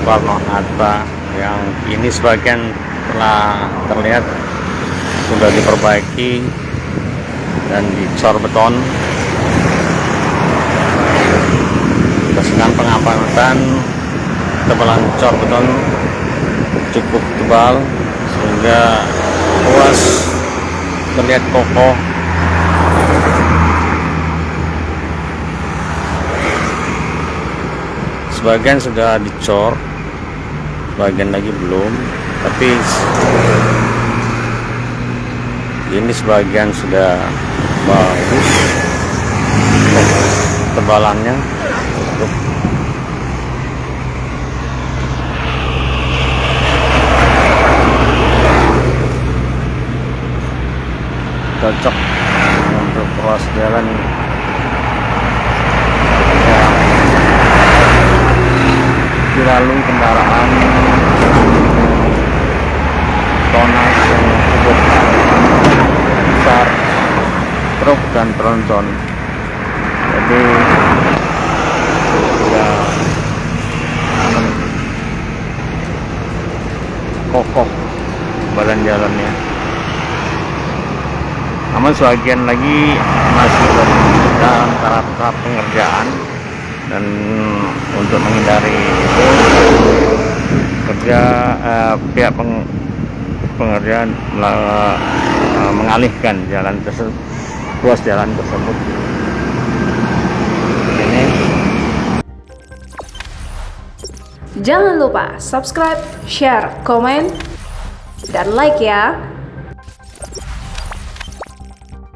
Soekarno-Hatta yang ini sebagian telah terlihat sudah diperbaiki dan dicor beton dengan pengamatan tebalan cor beton cukup tebal sehingga ruas terlihat kokoh. Sebagian sudah dicor, sebagian lagi belum, tapi ini sebagian sudah bagus tebalannya. Cocok untuk ruas jalan yang dilalui kendaraan tonas yang cukup besar, truk dan tronton. Jadi ya kokoh badan jalannya. Namun sebagian lagi masih dalam tahap pengerjaan, dan untuk menghindari itu pihak pengerjaan mengalihkan jalan tersebut, ruas jalan tersebut. Ini. Jangan lupa subscribe, share, komen, dan like ya.